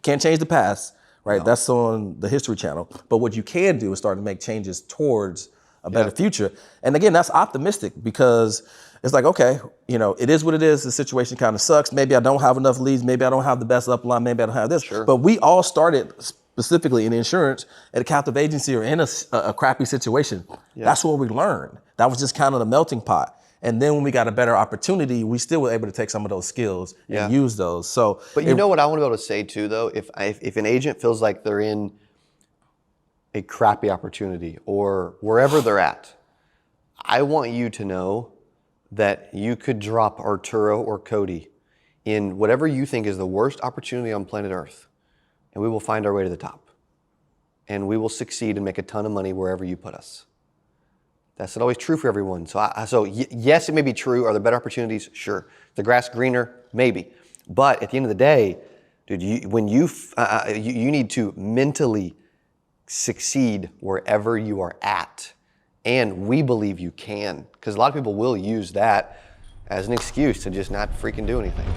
Can't change the past, right? No. That's on the History Channel. But what you can do is start to make changes towards a better future. And again, that's optimistic because it's like, okay, you know, it is what it is. The situation kind of sucks. Maybe I don't have enough leads. Maybe I don't have the best upline. Maybe I don't have this. Sure. But we all started specifically in insurance at a captive agency or in a crappy situation. Yeah. That's what we learned. That was just kind of the melting pot. And then when we got a better opportunity, we still were able to take some of those skills and use those. So, but you know what I want to be able to say too, though, if an agent feels like they're in a crappy opportunity or wherever they're at, I want you to know that you could drop Arturo or Cody in whatever you think is the worst opportunity on planet Earth, and we will find our way to the top. And we will succeed and make a ton of money wherever you put us. That's not always true for everyone. So yes, it may be true. Are there better opportunities? Sure. The grass greener? Maybe. But at the end of the day, dude, you need to mentally succeed wherever you are at. And we believe you can. Because a lot of people will use that as an excuse to just not freaking do anything.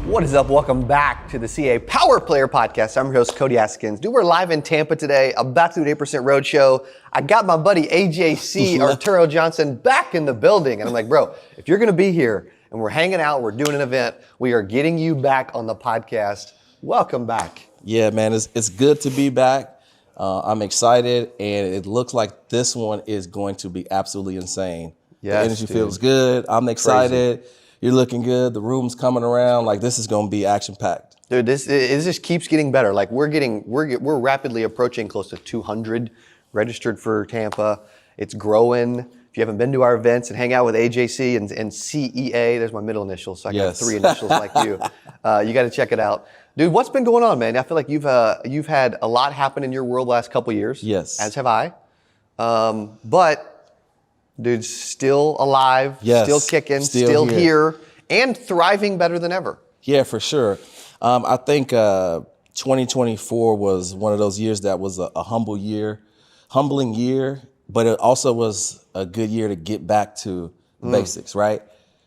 What is up? Welcome back to the CA Power Player Podcast. I'm your host, Cody Askins. Dude, we're live in Tampa today, about to do an 8% Roadshow. I got my buddy AJC, Arturo Johnson, back in the building. And I'm like, bro, if you're going to be here and we're hanging out, we're doing an event, we are getting you back on the podcast. Welcome back. Yeah, man, it's good to be back. I'm excited, and it looks like this one is going to be absolutely insane. Yes, the energy dude. feels good. I'm excited. Crazy. You're looking good. The room's coming around. Like, this is going to be action packed. Dude, this just keeps getting better. Like we're rapidly approaching close to 200 registered for Tampa. It's growing. If you haven't been to our events and hang out with AJC and CEA, there's my middle initials, so I got 3 initials like you. You got to check it out, dude. What's been going on, man? I feel like you've had a lot happen in your world the last couple years. Yes, as have I. But dude, still alive, still kicking, still here, and thriving better than ever. Yeah, for sure. I think 2024 was one of those years that was a humbling year, but it also was a good year to get back to the basics, right?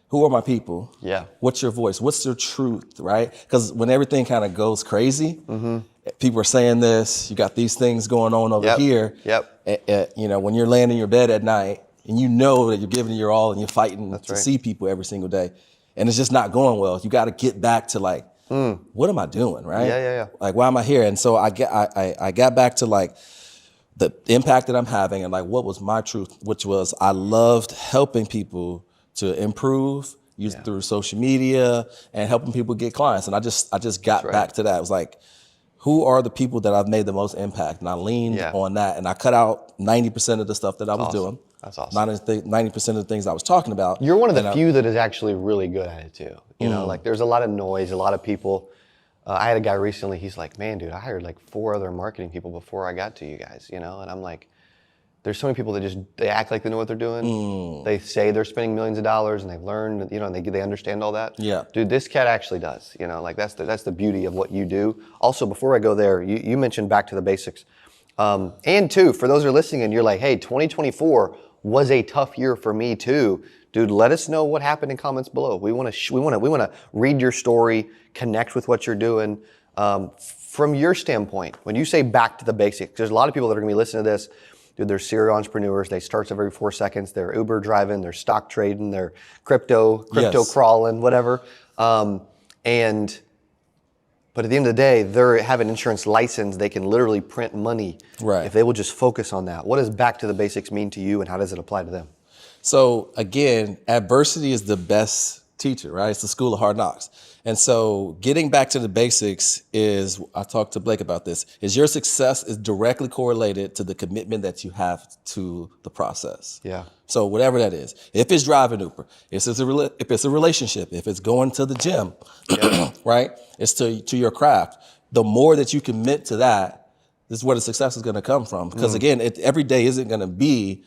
Who are my people? Yeah. What's your voice? What's your truth, right? Because when everything kind of goes crazy, people are saying this, you got these things going on over here. Yep. You know, when you're laying in your bed at night, and you know that you're giving it your all and you're fighting to see people every single day, and it's just not going well. You got to get back to like, what am I doing, right? Yeah. Like, why am I here? And so I got back to like the impact that I'm having and like what was my truth, which was I loved helping people to improve through social media and helping people get clients. And I just got back to that. It was like, who are the people that I've made the most impact? And I leaned on that, and I cut out 90% of the stuff that I was doing. That's awesome. 90% of the things I was talking about. You're one of the few that is actually really good at it too. You know, like there's a lot of noise, a lot of people. I had a guy recently, he's like, man, dude, I hired like 4 other marketing people before I got to you guys, you know? And I'm like, there's so many people that they act like they know what they're doing. They say they're spending millions of dollars and they've learned, you know, and they understand all that. Yeah. Dude, this cat actually does, you know, like that's the beauty of what you do. Also, before I go there, you mentioned back to the basics. And too, for those who are listening and you're like, hey, 2024 was a tough year for me too. Dude, let us know what happened in comments below. We want to read your story, connect with what you're doing. From your standpoint, when you say back to the basics, there's a lot of people that are going to be listening to this. Dude, they're serial entrepreneurs. They start every 4 seconds. They're Uber driving, they're stock trading, they're crypto crawling, whatever. But at the end of the day, they have an insurance license. They can literally print money if they will just focus on that. What does back to the basics mean to you, and how does it apply to them? So again, adversity is the best teacher, right? It's the school of hard knocks. And so getting back to the basics is, I talked to Blake about this, is your success is directly correlated to the commitment that you have to the process. Yeah. So whatever that is, if it's driving Uber, if it's a relationship, if it's going to the gym, right? It's to your craft. The more that you commit to that, this is where the success is going to come from. Because again, every day isn't going to be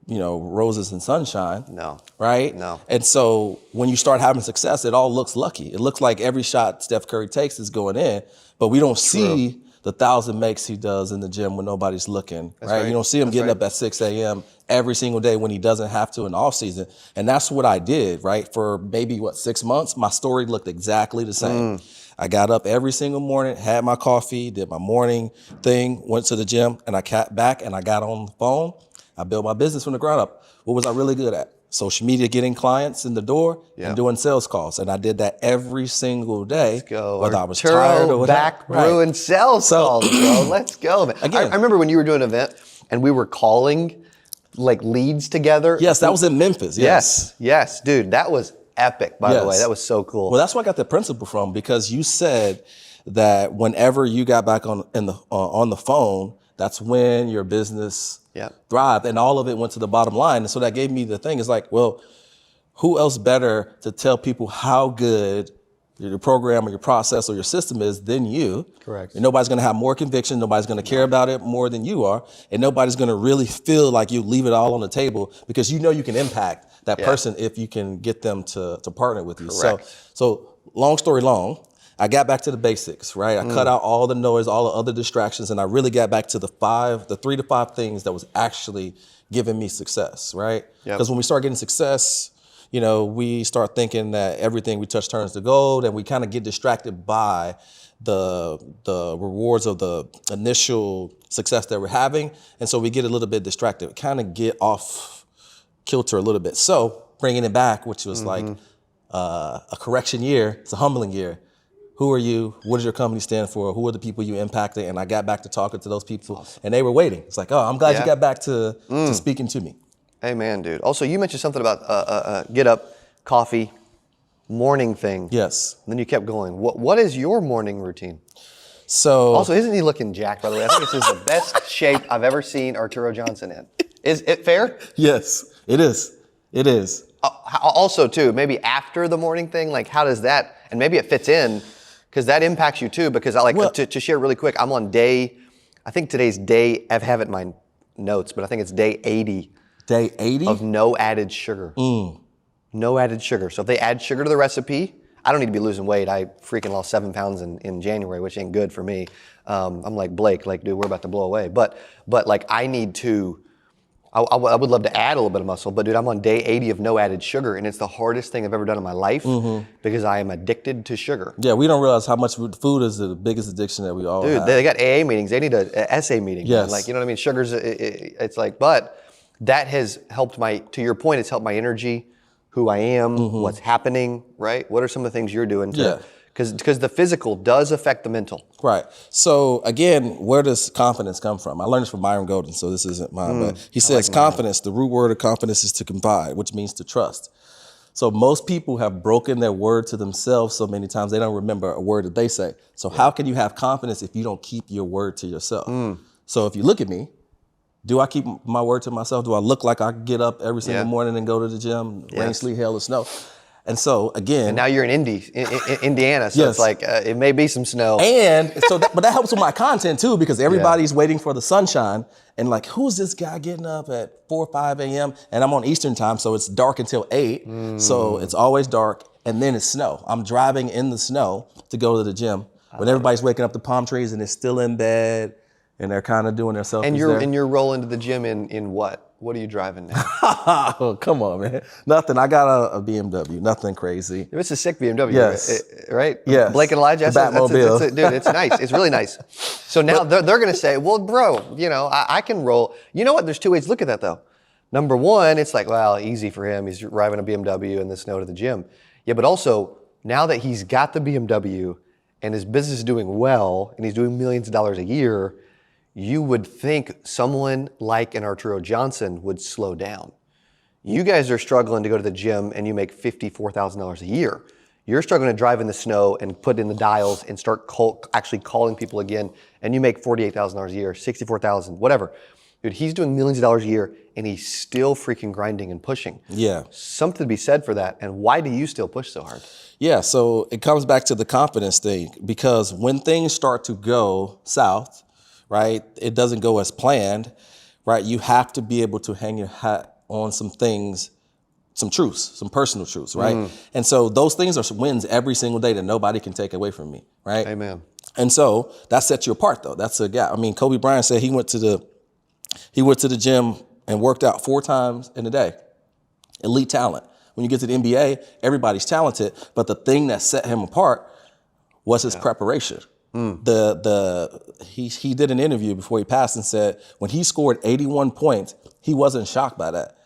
roses and sunshine. No. Right? No. And so when you start having success, it all looks lucky. It looks like every shot Steph Curry takes is going in, but we don't see the 1,000 makes he does in the gym when nobody's looking, right? You don't see him getting up at 6 a.m. every single day when he doesn't have to in the off season. And that's what I did, right? For maybe 6 months, my story looked exactly the same. I got up every single morning, had my coffee, did my morning thing, went to the gym, and I got back and I got on the phone. I built my business from the ground up. What was I really good at? Social media, getting clients in the door and doing sales calls. And I did that every single day. Let's go. Whether I was tired or whatever. Back brewing sales calls, bro. Let's go, man. Again, I remember when you were doing an event and we were calling like leads together. Yes, that was in Memphis. Yes, dude. That was epic, by the way. That was so cool. Well, that's where I got the principle from, because you said that whenever you got back on the phone, that's when your business thrived, and all of it went to the bottom line. And so that gave me the thing. It's like, well, who else better to tell people how good your program or your process or your system is than you? Correct. And nobody's going to have more conviction. Nobody's going to care about it more than you are. And nobody's going to really feel like you leave it all on the table, because you can impact that person if you can get them to partner with you. So long story long, I got back to the basics, right? I cut out all the noise, all the other distractions, and I really got back to the 3 to 5 things that was actually giving me success, right? Because when we start getting success, we start thinking that everything we touch turns to gold, and we kind of get distracted by the rewards of the initial success that we're having. And so we get a little bit distracted, kind of get off kilter a little bit. So bringing it back, which was like a correction year, it's a humbling year. Who are you? What does your company stand for? Who are the people you impacted? And I got back to talking to those people, and they were waiting. It's like, oh, I'm glad you got back to speaking to me. Amen, dude. Also, you mentioned something about get up, coffee, morning thing. Yes. And then you kept going. What is your morning routine? So. Also, isn't he looking jacked, by the way? I think this is the best shape I've ever seen Arturo Johnson in. Is it fair? Yes, it is. It is. Also, too, maybe after the morning thing, like how does that, and maybe it fits in, because that impacts you too, because I like to share really quick. I'm on I think today's day, I have it in my notes, but I think it's day 80. Day 80? Of no added sugar. No added sugar. So if they add sugar to the recipe, I don't need to be losing weight. I freaking lost 7 pounds in January, which ain't good for me. I'm like Blake, like, dude, we're about to blow away. But like I need to, I would love to add a little bit of muscle, but dude, I'm on day 80 of no added sugar, and it's the hardest thing I've ever done in my life because I am addicted to sugar. Yeah, we don't realize how much food is the biggest addiction that we all have. Dude, they got AA meetings. They need a SA meeting. Yes. Like, you know what I mean? Sugar's, it's like, but that has helped to your point, it's helped my energy, who I am, what's happening, right? What are some of the things you're doing? Because the physical does affect the mental. Right. So again, where does confidence come from? I learned this from Myron Golden, so this isn't mine, but he says confidence, the root word of confidence is to confide, which means to trust. So most people have broken their word to themselves so many times they don't remember a word that they say. So how can you have confidence if you don't keep your word to yourself? So if you look at me, do I keep my word to myself? Do I look like I get up every single morning and go to the gym, rain, sleet, hail, or snow? And so again, and now you're in Indiana, so it's like it may be some snow. And so, but that helps with my content too, because everybody's waiting for the sunshine, and like, who's this guy getting up at 4 or 5 a.m. and I'm on Eastern time, so it's dark until 8. So it's always dark, and then it's snow. I'm driving in the snow to go to the gym when everybody's waking up to palm trees and they're still in bed and they're kind of doing their selfies. And you're rolling to the gym in what? What are you driving now? Oh, come on, man. Nothing. I got a BMW. Nothing crazy. It's a sick BMW, yes. Right? Yes. Blake and Elijah. The Batmobile. Dude, it's nice. It's really nice. So now they're going to say, well, bro, I can roll. You know what? There's 2 ways to look at that, though. Number one, it's like, well, easy for him. He's driving a BMW in the snow to the gym. Yeah, but also, now that he's got the BMW and his business is doing well and he's doing millions of dollars a year, you would think someone like an Arturo Johnson would slow down. You guys are struggling to go to the gym and you make $54,000 a year. You're struggling to drive in the snow and put in the dials and start actually calling people again, and you make $48,000 a year, $64,000, whatever. Dude, he's doing millions of dollars a year and he's still freaking grinding and pushing. Yeah. Something to be said for that. And why do you still push so hard? Yeah, so it comes back to the confidence thing, because when things start to go south, right, it doesn't go as planned, right? You have to be able to hang your hat on some things, some truths, some personal truths, right? And so those things are wins every single day that nobody can take away from me, right? Amen. And so that sets you apart, though. That's a gap. I mean, Kobe Bryant said he went to the gym and worked out 4 times in a day. Elite talent. When you get to the NBA, everybody's talented, but the thing that set him apart was his preparation. He did an interview before he passed and said when he scored 81 points, he wasn't shocked by that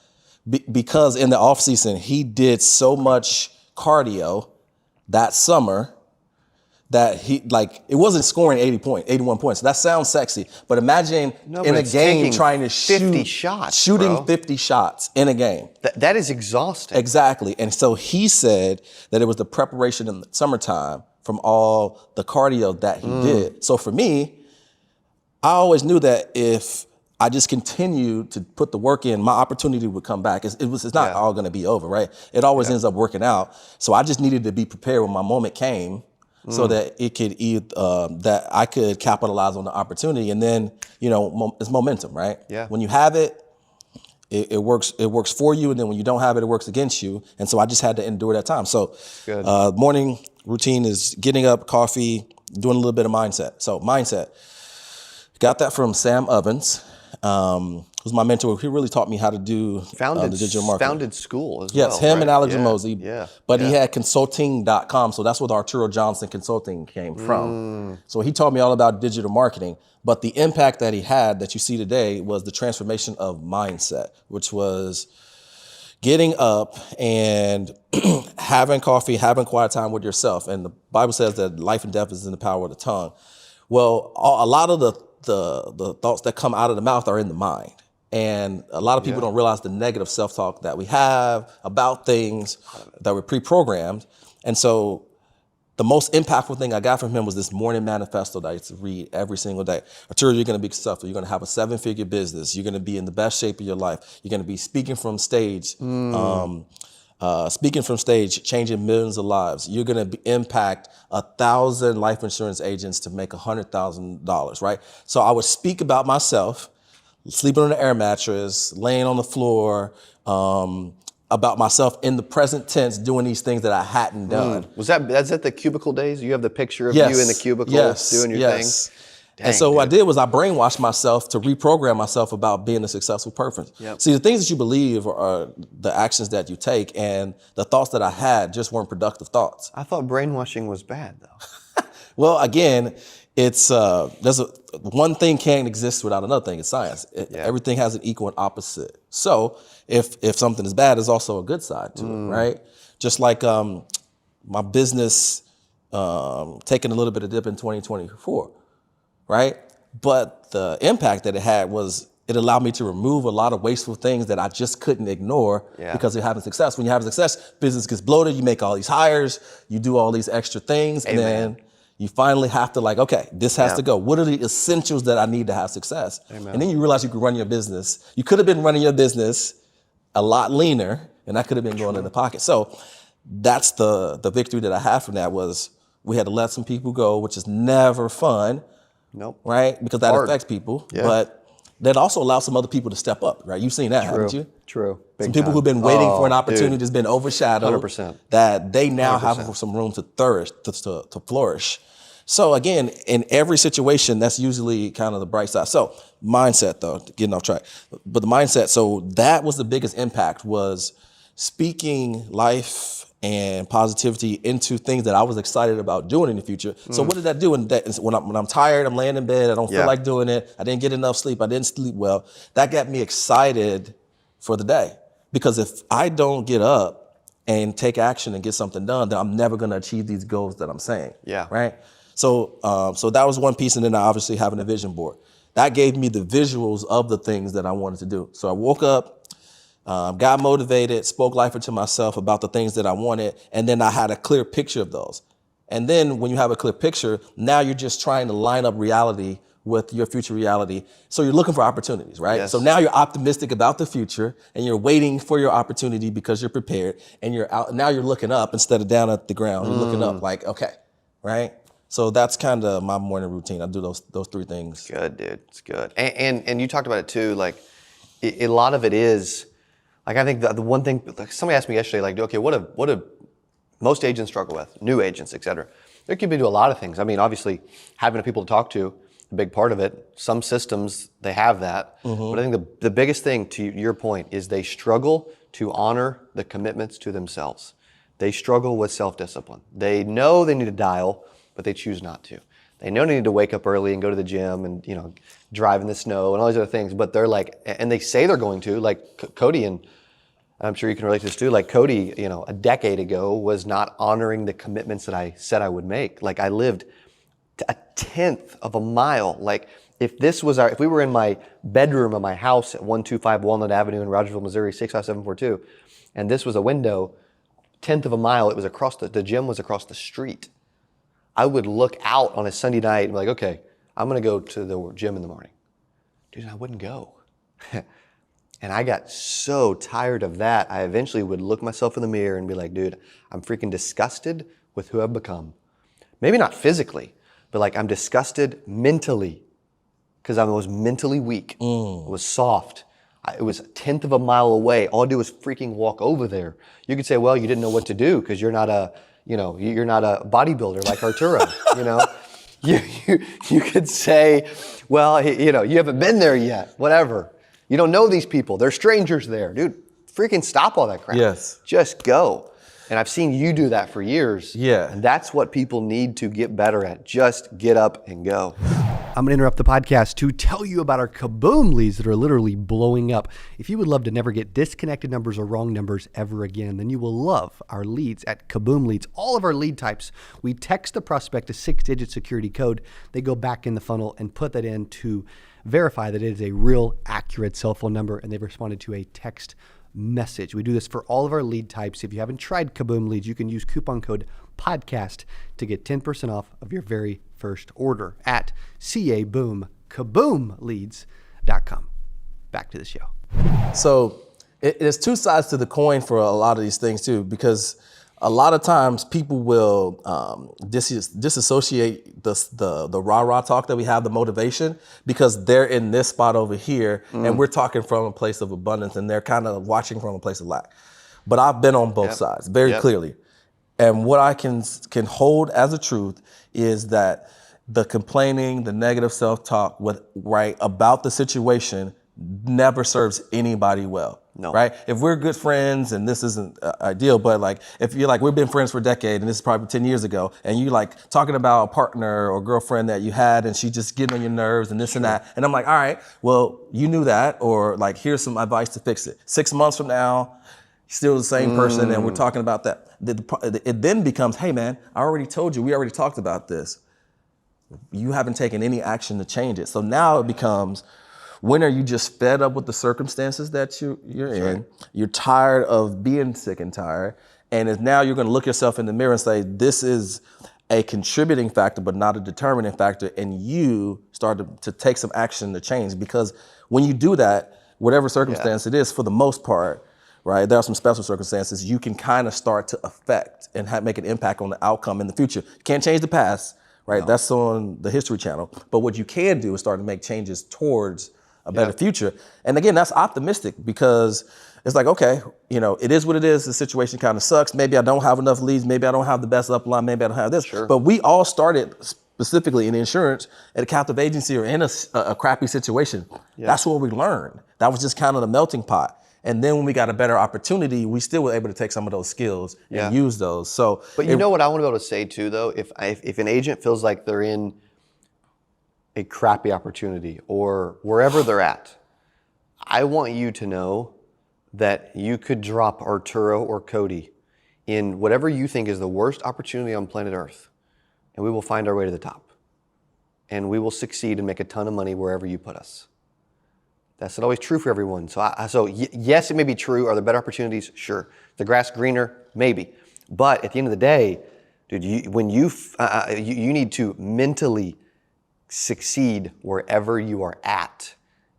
because in the offseason, he did so much cardio that summer that it wasn't scoring 81 points. That sounds sexy, but imagine in a game trying to shooting 50 shots in a game. That is exhausting. Exactly. And so he said that it was the preparation in the summertime from all the cardio that he did. So for me, I always knew that if I just continued to put the work in, my opportunity would come back. It's not all going to be over, right? It always ends up working out. So I just needed to be prepared when my moment came, so that it could that I could capitalize on the opportunity, and then it's momentum, right? Yeah. When you have it, it works. It works for you, and then when you don't have it, it works against you. And so I just had to endure that time. So, morning routine is getting up, coffee, doing a little bit of mindset. So mindset, got that from Sam Ovens. Was my mentor. He really taught me how to do the digital marketing. Founded school as well. Yes, him right? and Alex Mosey. Yeah. But he had consulting.com. So that's where the Arturo Johnson Consulting came from. So he taught me all about digital marketing. But the impact that he had that you see today was the transformation of mindset, which was getting up and having coffee, having quiet time with yourself. And the Bible says that life and death is in the power of the tongue. Well, a lot of the thoughts that come out of the mouth are in the mind. And a lot of people don't realize the negative self-talk that we have about things that were pre-programmed. And so the most impactful thing I got from him was this morning manifesto that I used to read every single day. Arturo, you're going to be successful. You're going to have a 7-figure business. You're going to be in the best shape of your life. You're going to be speaking from stage, changing millions of lives. You're going to impact 1,000 life insurance agents to make $100,000, right? So I would speak about myself, sleeping on an air mattress, laying on the floor, about myself in the present tense, doing these things that I hadn't done. That's at the cubicle days? You have the picture of you in the cubicle doing your thing? Dang, and so what I did was I brainwashed myself to reprogram myself about being a successful person. Yep. See, the things that you believe are the actions that you take, and the thoughts that I had just weren't productive thoughts. I thought brainwashing was bad, though. Well, again, it's one thing can't exist without another thing. It's science. Everything has an equal and opposite. So if something is bad, there's also a good side to it, right? Just like my business taking a little bit of dip in 2024, right? But the impact that it had was it allowed me to remove a lot of wasteful things that I just couldn't ignore because you're having success. When you have success, business gets bloated, you make all these hires, you do all these extra things, and then you finally have to okay, this has to go. What are the essentials that I need to have success? Amen. And then you realize you can run your business. You could have been running your business a lot leaner, and that could have been going in the pocket. So that's the victory that I had from that was we had to let some people go, which is never fun. Nope. Right? Because that affects people. Yeah. But that also allows some other people to step up, right? You've seen that, haven't you? True. Some people who've been waiting for an opportunity that's been overshadowed. 100%. That they now have some room to flourish. So again, in every situation, that's usually kind of the bright side. So mindset, though, getting off track. But the mindset, so that was the biggest impact, was speaking life and positivity into things that I was excited about doing in the future. So what did that do? When I'm tired, I'm laying in bed, I don't feel like doing it, I didn't get enough sleep, I didn't sleep well, that got me excited for the day. Because if I don't get up and take action and get something done, then I'm never gonna achieve these goals that I'm saying, right? So that was one piece, and then I obviously having a vision board. That gave me the visuals of the things that I wanted to do. So I woke up, got motivated, spoke life into myself about the things that I wanted, and then I had a clear picture of those. And then when you have a clear picture, now you're just trying to line up reality with your future reality. So you're looking for opportunities, right? Yes. So now you're optimistic about the future, and you're waiting for your opportunity because you're prepared, and now you're looking up instead of down at the ground. You're looking up like, okay, right? So that's kind of my morning routine. I do those 3 things. Good, dude. It's good. And you talked about it too. Like, a lot of it is Like I think the one thing, like somebody asked me yesterday, like, okay, what do most agents struggle with? New agents, et cetera. There could be a lot of things. I mean, obviously, having people to talk to, a big part of it. Some systems, they have that. But I think the biggest thing, to your point, is they struggle to honor the commitments to themselves. They struggle with self-discipline. They know they need to dial, but they choose not to. They know they need to wake up early and go to the gym and, drive in the snow and all these other things, but they're like, and they say they're going to, like Cody, and I'm sure you can relate to this too, like Cody, a decade ago was not honoring the commitments that I said I would make. Like I lived a 1/10 of a mile. Like if we were in my bedroom of my house at 125 Walnut Avenue in Rogersville, Missouri, 65742, and this was a window, 1/10 of a mile, it was across the gym was across the street. I would look out on a Sunday night and be like, okay, I'm going to go to the gym in the morning. Dude, I wouldn't go. And I got so tired of that, I eventually would look myself in the mirror and be like, dude, I'm freaking disgusted with who I've become. Maybe not physically, but like I'm disgusted mentally because I was mentally weak. I was soft. It was 1/10 of a mile away. All I do was freaking walk over there. You could say, well, you didn't know what to do because you're not a bodybuilder like Arturo, You could say, well, you haven't been there yet, whatever. You don't know these people. They're strangers there. Dude, freaking stop all that crap. Yes. Just go. And I've seen you do that for years. Yeah. And that's what people need to get better at. Just get up and go. I'm going to interrupt the podcast to tell you about our Kaboom leads that are literally blowing up. If you would love to never get disconnected numbers or wrong numbers ever again, then you will love our leads at Kaboom Leads. All of our lead types, we text the prospect a 6-digit security code. They go back in the funnel and put that in to verify that it is a real accurate cell phone number, and they've responded to a text message. We do this for all of our lead types. If you haven't tried Kaboom Leads, you can use coupon code podcast to get 10% off of your very first order at kaboomleads.com. Back to the show. So there's two sides to the coin for a lot of these things too, because a lot of times people will disassociate the rah-rah talk that we have, the motivation, because they're in this spot over here and we're talking from a place of abundance and they're kind of watching from a place of lack. But I've been on both sides very clearly. And what I can hold as a truth is that the complaining, the negative self-talk about the situation never serves anybody well. No. Right? If we're good friends, and this isn't ideal, but like if you're like, we've been friends for a decade, and this is probably 10 years ago, and you like talking about a partner or girlfriend that you had, and she just getting on your nerves and this and that, and I'm like, all right, well, you knew that, or like, here's some advice to fix it. 6 months from now, still the same person, and we're talking about that. It then becomes, hey man, we already talked about this. You haven't taken any action to change it. So now it becomes, when are you just fed up with the circumstances that you're in? Right. You're tired of being sick and tired. And now you're going to look yourself in the mirror and say, this is a contributing factor, but not a determining factor. And you start to take some action to change. Because when you do that, whatever circumstance it is, for the most part, right, there are some special circumstances you can kind of start to affect and make an impact on the outcome in the future. You can't change the past, right? No. That's on the History Channel. But what you can do is start to make changes towards a better future. And again, that's optimistic, because it's like, okay, it is what it is. The situation kind of sucks. Maybe I don't have enough leads. Maybe I don't have the best upline. Maybe I don't have this. Sure. But we all started specifically in insurance at a captive agency or in a crappy situation. Yeah. That's what we learned. That was just kind of the melting pot. And then when we got a better opportunity, we still were able to take some of those skills and use those. So, but you know what I want to be able to say too, though, if an agent feels like they're in a crappy opportunity or wherever they're at, I want you to know that you could drop Arturo or Cody in whatever you think is the worst opportunity on planet Earth, and we will find our way to the top. And we will succeed and make a ton of money wherever you put us. That's not always true for everyone. So yes, it may be true. Are there better opportunities? Sure. The grass greener? Maybe. But at the end of the day, dude, you need to mentally succeed wherever you are at.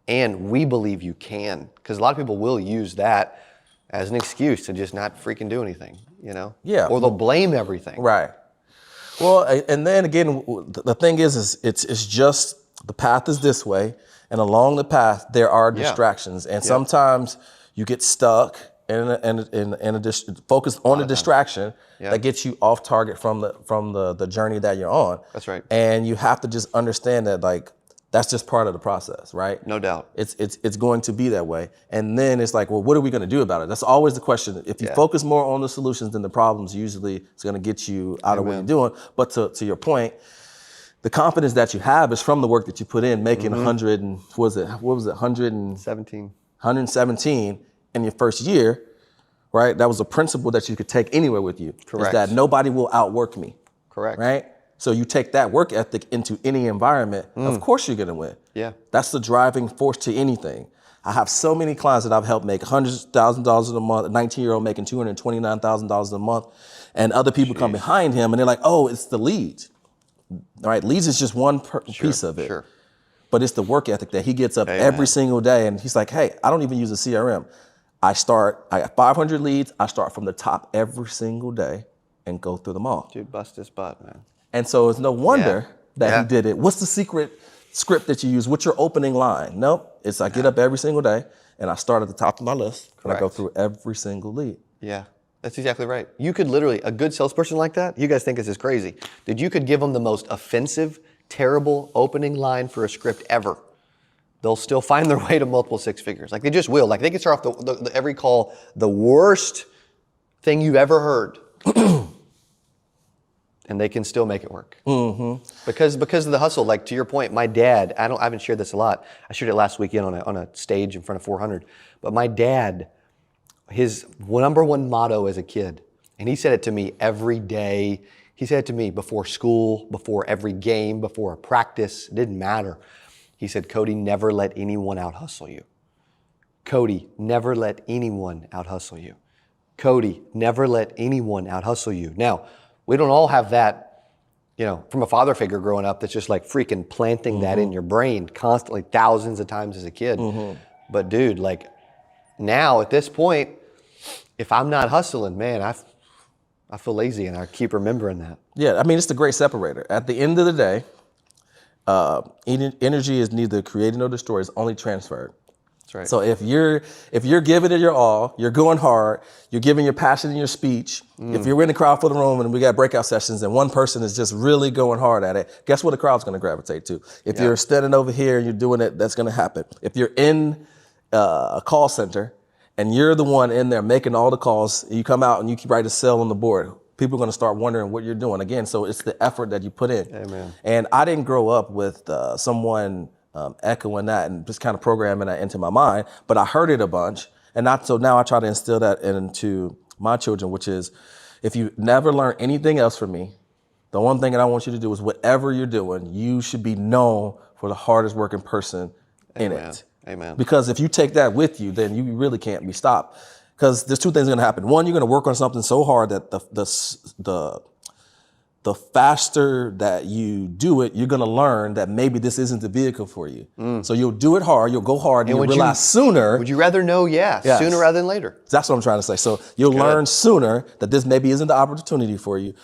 And we believe you can. Because a lot of people will use that as an excuse to just not freaking do anything, Yeah. Or they'll blame everything. Right. Well, and then again, the thing is it's just the path is this way. And along the path, there are distractions. And sometimes you get stuck focused on a distraction that gets you off target from the journey that you're on. That's right. And you have to just understand that, like, that's just part of the process, right? No doubt. It's going to be that way. And then it's like, well, what are we going to do about it? That's always the question. If you focus more on the solutions than the problems, usually it's going to get you out of what you're doing. But to your point, the confidence that you have is from the work that you put in, making 117 in your first year, right? That was a principle that you could take anywhere with you. Correct. Is that nobody will outwork me. Correct. Right? So you take that work ethic into any environment, of course you're gonna win. Yeah. That's the driving force to anything. I have so many clients that I've helped make $100,000 a month, a 19-year-old making $229,000 a month, and other people come behind him and they're like, oh, it's the leads. All right, leads is just one piece of it. Sure. But it's the work ethic that he gets up every single day and he's like, hey, I don't even use a CRM. I got 500 leads. I start from the top every single day and go through them all. Dude, bust his butt, man. And so it's no wonder that he did it. What's the secret script that you use? What's your opening line? Nope. It's I get up every single day and I start at the top of my list and I go through every single lead. Yeah, that's exactly right. You could literally, a good salesperson like that, you guys think this is crazy, dude, you could give them the most offensive, terrible opening line for a script ever. They'll still find their way to multiple six figures. Like they just will. Like they can start off the every call, the worst thing you've ever heard. And they can still make it work. Because of the hustle. Like to your point, my dad, I haven't shared this a lot. I shared it last weekend on a stage in front of 400. But my dad, his number one motto as a kid, and he said it to me every day. He said it to me before school, before every game, before a practice. It didn't matter. He said, Cody, never let anyone out hustle you. Cody, never let anyone out hustle you. Cody, never let anyone out hustle you. Now, we don't all have that, from a father figure growing up that's just like freaking planting that in your brain constantly thousands of times as a kid. But dude, like now at this point, if I'm not hustling, man, I feel lazy and I keep remembering that. Yeah, I mean, it's the great separator. At the end of the day, energy is neither created nor destroyed, it's only transferred. That's right. So if you're giving it your all, you're going hard, you're giving your passion in your speech, if you're in the crowd for the room and we got breakout sessions and one person is just really going hard at it, guess what the crowd's gonna gravitate to? If you're standing over here and you're doing it, that's gonna happen. If you're in a call center and you're the one in there making all the calls, you come out and you write a sell on the board, people are going to start wondering what you're doing. Again, so it's the effort that you put in. Amen. And I didn't grow up with someone echoing that and just kind of programming that into my mind, but I heard it a bunch. And so now I try to instill that into my children, which is if you never learn anything else from me, the one thing that I want you to do is whatever you're doing, you should be known for the hardest working person in it. Amen. Because if you take that with you, then you really can't be stopped. Because there's two things going to happen. One, you're going to work on something so hard that the faster that you do it, you're going to learn that maybe this isn't the vehicle for you. So you'll do it hard, you'll go hard, and you'll realize sooner. Would you rather know? Yes. Sooner rather than later. That's what I'm trying to say. So you'll learn sooner that this maybe isn't the opportunity for you,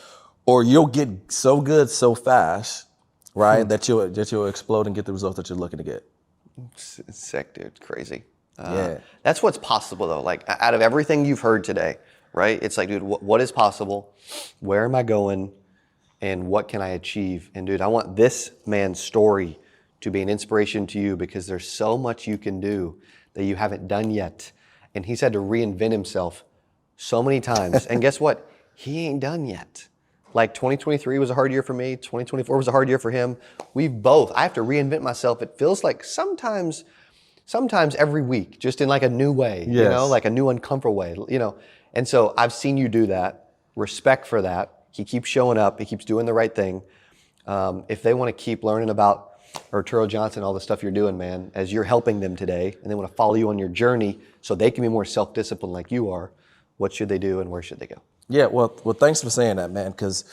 or you'll get so good so fast, right, that you'll explode and get the results that you're looking to get. Sick, dude. Crazy. That's what's possible, though. Like, out of everything you've heard today, right? It's like, dude, what is possible? Where am I going? And what can I achieve? And, dude, I want this man's story to be an inspiration to you because there's so much you can do that you haven't done yet. And he's had to reinvent himself so many times. And guess what? He ain't done yet. Like 2023 was a hard year for me. 2024 was a hard year for him. I have to reinvent myself. It feels like sometimes every week, just in like a new way, like a new uncomfortable way, And so I've seen you do that. Respect for that. He keeps showing up. He keeps doing the right thing. If they want to keep learning about Arturo Johnson, all the stuff you're doing, man, as you're helping them today, and they want to follow you on your journey so they can be more self-disciplined like you are, what should they do and where should they go? Yeah, well, thanks for saying that, man, because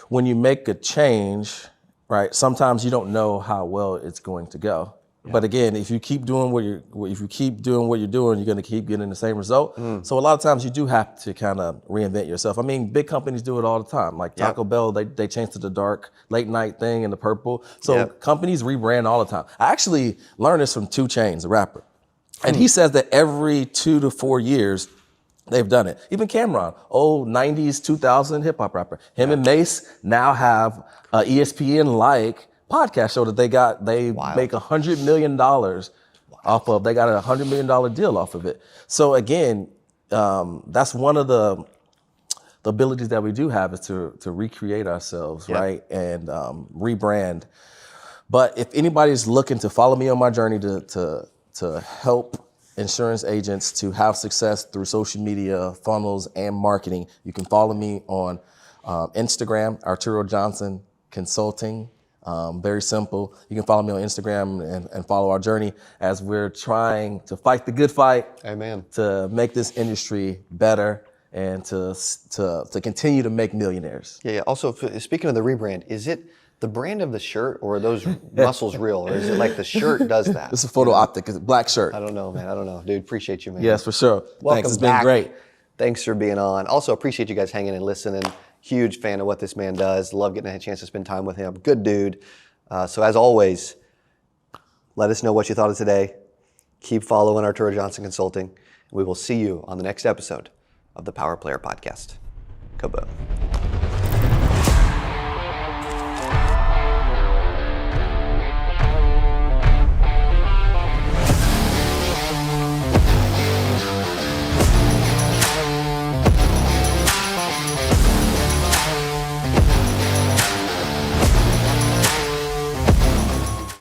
when you make a change, right, sometimes you don't know how well it's going to go. Yeah. But again, if you keep doing what you're doing, you're going to keep getting the same result. So a lot of times you do have to kind of reinvent yourself. I mean, big companies do it all the time. Like Taco Bell, they changed to the dark late night thing and the purple. So companies rebrand all the time. I actually learned this from 2 Chainz, a rapper. And he says that every 2 to 4 years, they've done it. Even Cameron, old 90s, 2000 hip hop rapper. Him and Mace now have a ESPN-like podcast show that they make $100 million off of. They got a $100 million deal off of it. So again, that's one of the abilities that we do have, is to recreate ourselves, right? And rebrand. But if anybody's looking to follow me on my journey to help insurance agents to have success through social media, funnels, and marketing, you can follow me on Instagram, Arturo Johnson Consulting. Very simple. You can follow me on Instagram and follow our journey as we're trying to fight the good fight. Amen. To make this industry better and to continue to make millionaires. Yeah. Also, speaking of the rebrand, is it the brand of the shirt, or are those muscles real, or is it like the shirt does that? It's a photo optic. It's a black shirt. I don't know, man. I don't know, dude. Appreciate you, man. Yes, for sure. Welcome Thanks. It's back. been great. Thanks for being on. Also, appreciate you guys hanging and listening. Huge fan of what this man does. Love getting a chance to spend time with him. Good dude. So as always, let us know what you thought of today. Keep following Arturo Johnson Consulting. We will see you on the next episode of the Power Player Podcast. Kaboom.